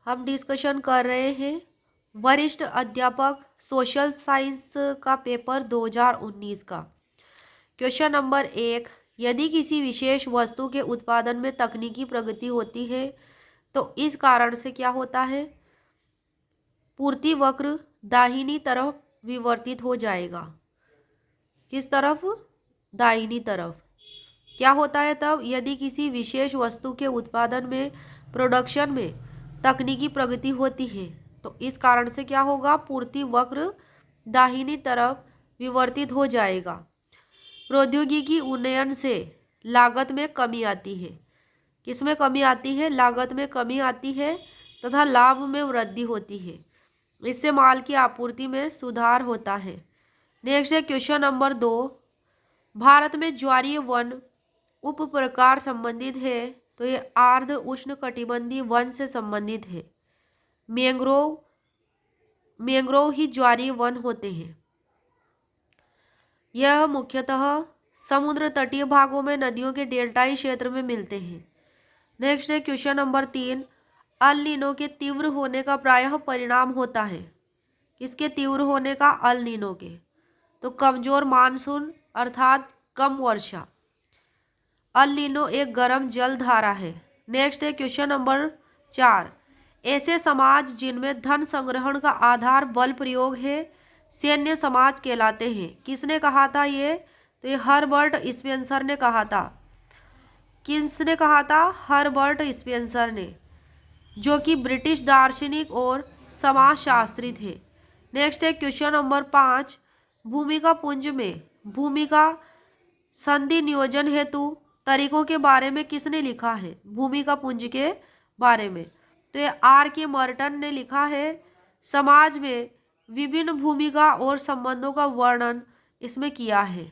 हम डिस्कशन कर रहे हैं वरिष्ठ अध्यापक सोशल साइंस का पेपर 2019 का। क्वेश्चन नंबर 1, यदि किसी विशेष वस्तु के उत्पादन में तकनीकी प्रगति होती है तो इस कारण से क्या होता है? पूर्ति वक्र दाहिनी तरफ विवर्तित हो जाएगा। किस तरफ? दाहिनी तरफ। क्या होता है तब? यदि किसी विशेष वस्तु के उत्पादन में, प्रोडक्शन में तकनीकी प्रगति होती है तो इस कारण से क्या होगा? पूर्ति वक्र दाहिनी तरफ विवर्तित हो जाएगा। प्रौद्योगिकी उन्नयन से लागत में कमी आती है। किसमें कमी आती है? लागत में कमी आती है तथा लाभ में वृद्धि होती है। इससे माल की आपूर्ति में सुधार होता है। नेक्स्ट है क्वेश्चन नंबर 2, भारत में ज्वारीय वन उप प्रकार संबंधित है तो ये आर्द्र उष्णकटिबंधीय वन से संबंधित है। मैंग्रोव ही ज्वारीय वन होते हैं। यह मुख्यतः समुद्र तटीय भागों में, नदियों के डेल्टाई क्षेत्र में मिलते हैं। नेक्स्ट है क्वेश्चन नंबर 3, अल नीनो के तीव्र होने का प्रायः परिणाम होता है। किसके तीव्र होने का? अल नीनो के। तो कमजोर मानसून अर्थात कम वर्षा। अल नीनो एक गर्म जल धारा है। नेक्स्ट है क्वेश्चन नंबर 4, ऐसे समाज जिनमें धन संग्रहण का आधार बल प्रयोग है सैन्य समाज कहलाते हैं। किसने कहा था ये? तो ये हर्बर्ट स्पेंसर ने कहा था। किसने कहा था? हर्बर्ट स्पेंसर ने, जो कि ब्रिटिश दार्शनिक और समाजशास्त्री थे। नेक्स्ट है क्वेश्चन नंबर 5, भूमिका पुंज में भूमिका संधि नियोजन हेतु तरीकों के बारे में किसने लिखा है? भूमिका पुंज के बारे में तो ये R.K. मर्टन ने लिखा है। समाज में विभिन्न भूमिका और संबंधों का वर्णन इसमें किया है।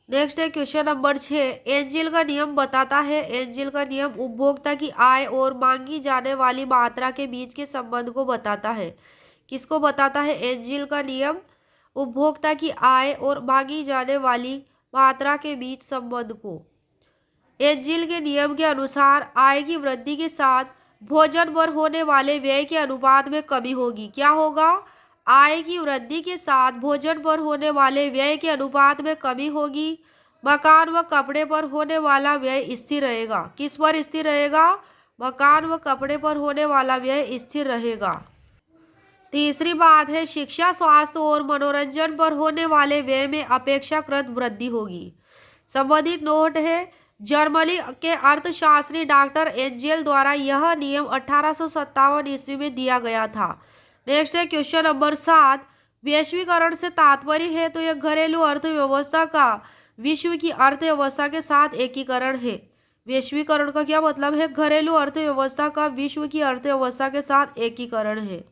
नेक्स्ट है क्वेश्चन नंबर 6, एंजिल का नियम बताता है। एंजिल का नियम उपभोक्ता की आय और मांगी जाने वाली मात्रा के बीच के संबंध को बताता है। किसको बताता है? एंजिल का नियम उपभोक्ता की आय और मांगी जाने वाली मात्रा के बीच संबंध को। एंजिल के नियम के अनुसार आय की वृद्धि के साथ भोजन पर होने वाले व्यय के अनुपात में कमी होगी। क्या होगा? आय की वृद्धि के साथ भोजन पर होने वाले व्यय के अनुपात में कमी होगी। मकान व कपड़े पर होने वाला व्यय स्थिर रहेगा। किस पर स्थिर रहेगा? मकान व कपड़े पर होने वाला व्यय स्थिर रहेगा। तीसरी बात है, शिक्षा, स्वास्थ्य और मनोरंजन पर होने वाले व्यय में अपेक्षाकृत वृद्धि होगी। संबंधित नोट है, जर्मनी के अर्थशास्त्री डॉक्टर एंजेल द्वारा यह नियम 1857 ईस्वी में दिया गया था। नेक्स्ट है क्वेश्चन नंबर 7, वैश्वीकरण से तात्पर्य है तो यह घरेलू अर्थव्यवस्था का विश्व की अर्थव्यवस्था के साथ एकीकरण है। वैश्वीकरण का क्या मतलब है? घरेलू अर्थव्यवस्था का विश्व की अर्थव्यवस्था के साथ एकीकरण है।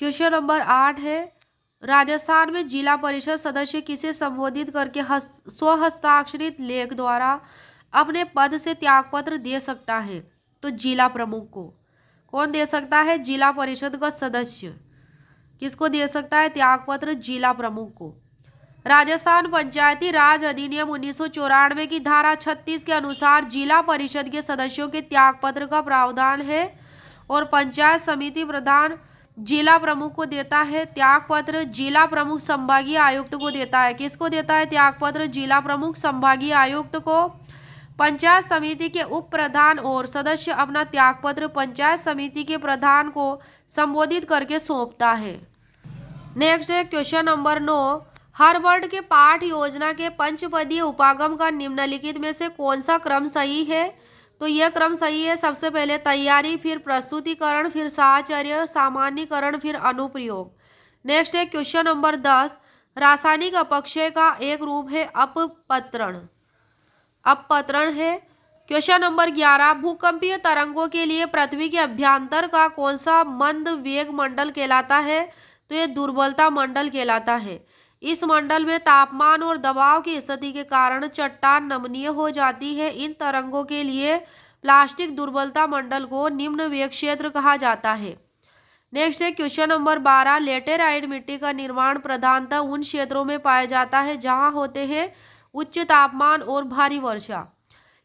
क्वेश्चन नंबर 8 है, राजस्थान में जिला परिषद सदस्य किसे संबोधित करके स्वहस्ताक्षरित लेख द्वारा अपने पद से त्यागपत्र दे सकता है? तो जिला प्रमुख को। कौन दे सकता है? जिला परिषद का सदस्य। किसको दे सकता है त्यागपत्र? जिला प्रमुख को। राजस्थान पंचायती राज अधिनियम 1994 की धारा 36 के अनुसार जिला परिषद के सदस्यों के त्यागपत्र का प्रावधान है और पंचायत समिति प्रधान जिला प्रमुख को देता है त्यागपत्र। जिला प्रमुख संभागीय आयुक्त को देता है। किसको देता है त्यागपत्र? जिला प्रमुख संभागीय आयुक्त को। पंचायत समिति के उप प्रधान और सदस्य अपना त्यागपत्र पंचायत समिति के प्रधान को संबोधित करके सौंपता है। नेक्स्ट है क्वेश्चन नंबर 9, हर्बर्ट के पाठ योजना के पंचपदीय उपागम का निम्नलिखित में से कौन सा क्रम सही है? तो यह क्रम सही है। सबसे पहले तैयारी, फिर प्रस्तुतिकरण, फिर साहचर्य, सामान्यीकरण, फिर अनुप्रयोग। नेक्स्ट है क्वेश्चन नंबर 10, रासायनिक अपक्षय का एक रूप है अपपत्रण। अपपत्रण है। क्वेश्चन नंबर 11, भूकंपीय तरंगों के लिए पृथ्वी के अभ्यंतर का कौन सा मंद वेग मंडल कहलाता है? तो यह दुर्बलता मंडल कहलाता है। इस मंडल में तापमान और दबाव की स्थिति के कारण चट्टान नमनीय हो जाती है। इन तरंगों के लिए प्लास्टिक दुर्बलता मंडल को निम्न वेग क्षेत्र कहा जाता है। नेक्स्ट है क्वेश्चन नंबर 12, लेटेराइट मिट्टी का निर्माण प्रधानतः उन क्षेत्रों में पाया जाता है जहां होते हैं उच्च तापमान और भारी वर्षा।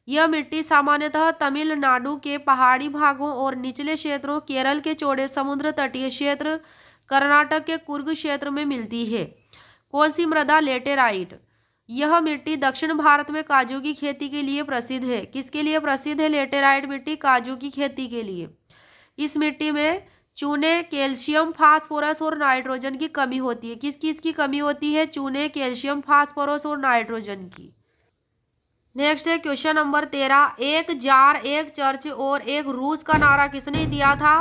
यह मिट्टी सामान्यतः तमिलनाडु के पहाड़ी भागों और निचले क्षेत्रों, केरल के चौड़े समुद्र तटीय क्षेत्र, कर्नाटक के कुर्ग क्षेत्र में मिलती है। कौन सी मृदा? लेटेराइट। यह मिट्टी दक्षिण भारत में काजू की खेती के लिए प्रसिद्ध है। किसके लिए प्रसिद्ध है लेटेराइट मिट्टी? काजू की खेती के लिए। इस मिट्टी में चूने, कैल्शियम, फास्फोरस और नाइट्रोजन की कमी होती है। किस किस की कमी होती है? चूने, कैल्शियम, फास्फोरस और नाइट्रोजन की। नेक्स्ट है क्वेश्चन नंबर 13। एक जार, एक चर्च और एक रूस का नारा किसने दिया था?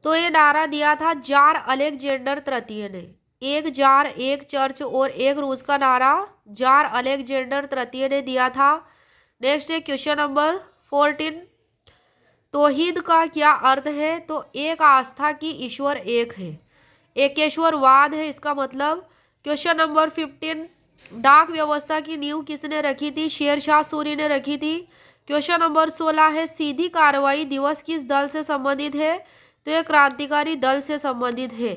तो ये नारा दिया था जार अलेक्जेंडर तृतीय ने। एक जार, एक चर्च और एक रूस का नारा जार अलेक्जेंडर तृतीय ने दिया था। नेक्स्ट है क्वेश्चन नंबर 14। तौहीद का क्या अर्थ है? तो एक आस्था की ईश्वर एक है, एकेश्वरवाद है इसका मतलब। Question number 15। डाक व्यवस्था की नींव किसने रखी थी? शेरशाह सूरी ने रखी थी। क्वेश्चन नंबर 16 है सीधी कार्रवाई दिवस किस दल से संबंधित है? तो यह क्रांतिकारी दल से संबंधित है।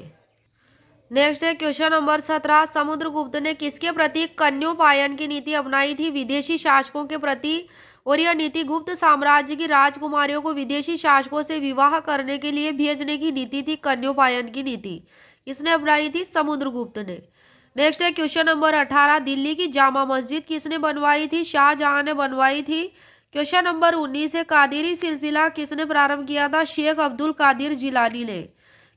नेक्स्ट है क्वेश्चन नंबर 17। समुद्रगुप्त ने किसके प्रति कन्योपायन की नीति अपनाई थी? विदेशी शासकों के प्रति। और यह नीति गुप्त साम्राज्य की राजकुमारियों को विदेशी शासकों से विवाह करने के लिए भेजने की नीति थी, कन्योपायन की नीति। किसने अपनाई थी? समुद्रगुप्त ने। नेक्स्ट है क्वेश्चन नंबर 18। दिल्ली की जामा मस्जिद किसने बनवाई थी? शाहजहां ने बनवाई थी। क्वेश्चन नंबर 19 है कादिरी सिलसिला किसने प्रारंभ किया था? शेख अब्दुल कादिर जिलानी ने।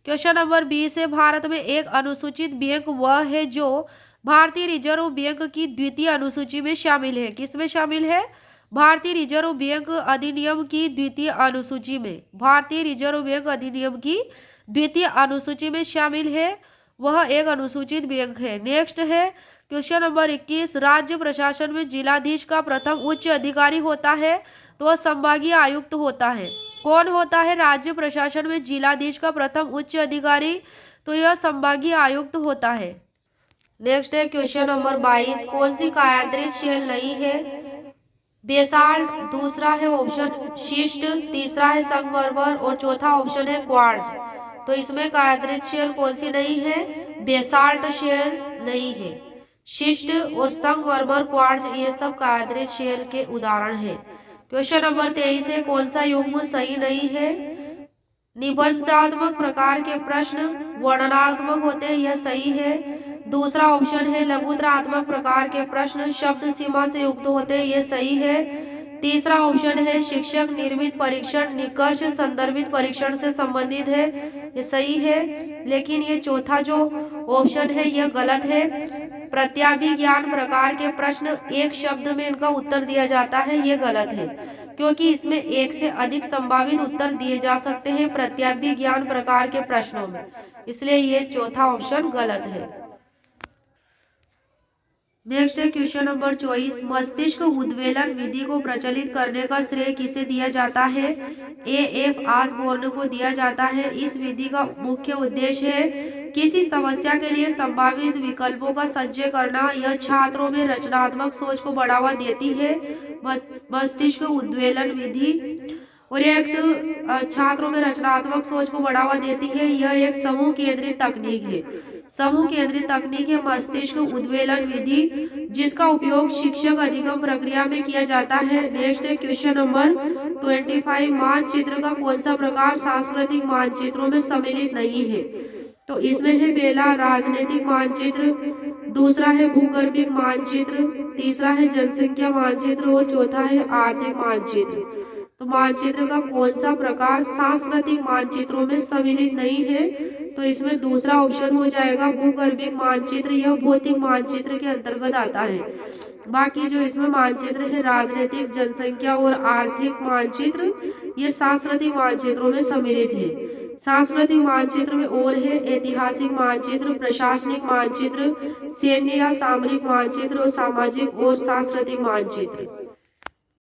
क्वेश्चन नंबर 20 है भारत में एक अनुसूचित बैंक वह है जो भारतीय रिजर्व बैंक की द्वितीय अनुसूची में शामिल है। किसमें शामिल है? भारतीय रिजर्व बैंक अधिनियम की द्वितीय अनुसूची में। भारतीय रिजर्व बैंक अधिनियम की द्वितीय अनुसूची में शामिल है, वह एक अनुसूचित बैंक है। नेक्स्ट है क्वेश्चन नंबर 21। राज्य प्रशासन में जिलाधीश का प्रथम उच्च अधिकारी होता है, तो वह संभागीय आयुक्त होता है। कौन होता है राज्य प्रशासन में जिलाधीश का प्रथम उच्च अधिकारी? तो यह संभागीय आयुक्त होता है। नेक्स्ट है क्वेश्चन नंबर 22। कौन सी कायांतरित शेल नहीं है? बेसाल्ट, दूसरा है ऑप्शन शिस्ट, तीसरा है संगमरमर और चौथा ऑप्शन है क्वार्ट्ज। तो इसमें कायांतरित शेल कौन सी नहीं है? बेसाल्ट शेल नहीं है। शिस्ट और संगमरमर, क्वार्ट्ज ये सब कायांतरित शेल के उदाहरण है। क्वेश्चन नंबर 23 है कौन सा युग्म सही नहीं है? निबंधात्मक प्रकार के प्रश्न वर्णनात्मक होते हैं, यह सही है। दूसरा ऑप्शन है लघुत्रात्मक प्रकार के प्रश्न शब्द सीमा से युक्त होते हैं, यह सही है। तीसरा ऑप्शन है शिक्षक निर्मित परीक्षण निष्कर्ष संदर्भित परीक्षण से संबंधित है, ये सही है। लेकिन ये चौथा जो ऑप्शन है यह गलत है। प्रत्याभिज्ञान प्रकार के प्रश्न एक शब्द में इनका उत्तर दिया जाता है, ये गलत है क्योंकि इसमें एक से अधिक संभावित उत्तर दिए जा सकते हैं प्रत्याभिज्ञान प्रकार के प्रश्नों में, इसलिए ये चौथा ऑप्शन गलत है। नेक्स्ट है क्वेश्चन नंबर 24। मस्तिष्क उद्वेलन विधि को प्रचलित करने का श्रेय किसे दिया जाता है? A.F. ऑसबॉर्न को दिया जाता है। इस विधि का मुख्य उद्देश्य है किसी समस्या के लिए संभावित विकल्पों का संचय करना। यह छात्रों में रचनात्मक सोच को बढ़ावा देती है। मस्तिष्क उद्वेलन विधि और यह एक छात्रों में रचनात्मक सोच को बढ़ावा देती है। यह एक समूह केंद्रित तकनीक है। समूह केंद्रित तकनीक है मस्तिष्क उद्वेलन विधि, जिसका उपयोग शिक्षक अधिगम प्रक्रिया में किया जाता है। नेक्स्ट है क्वेश्चन नंबर 25। मानचित्र का कौन सा प्रकार सांस्कृतिक मानचित्रों में सम्मिलित नहीं है? तो इसमें है पहला राजनीतिक मानचित्र, दूसरा है भूगर्भिक मानचित्र, तीसरा है जनसंख्या मानचित्र और चौथा है आर्थिक मानचित्र। तो मानचित्र का कौन सा प्रकार सांस्कृतिक मानचित्रों में सम्मिलित नहीं है? तो इसमें दूसरा ऑप्शन हो जाएगा भूगर्भिक मानचित्र, यह भौतिक मानचित्र के अंतर्गत आता है। बाकी जो इसमें मानचित्र है राजनीतिक, जनसंख्या और आर्थिक मानचित्र, ये सांस्कृतिक मानचित्रों में सम्मिलित है। सांस्कृतिक मानचित्र में और है ऐतिहासिक मानचित्र, प्रशासनिक मानचित्र, सैन्य या सामरिक मानचित्र और सामाजिक और सांस्कृतिक मानचित्र।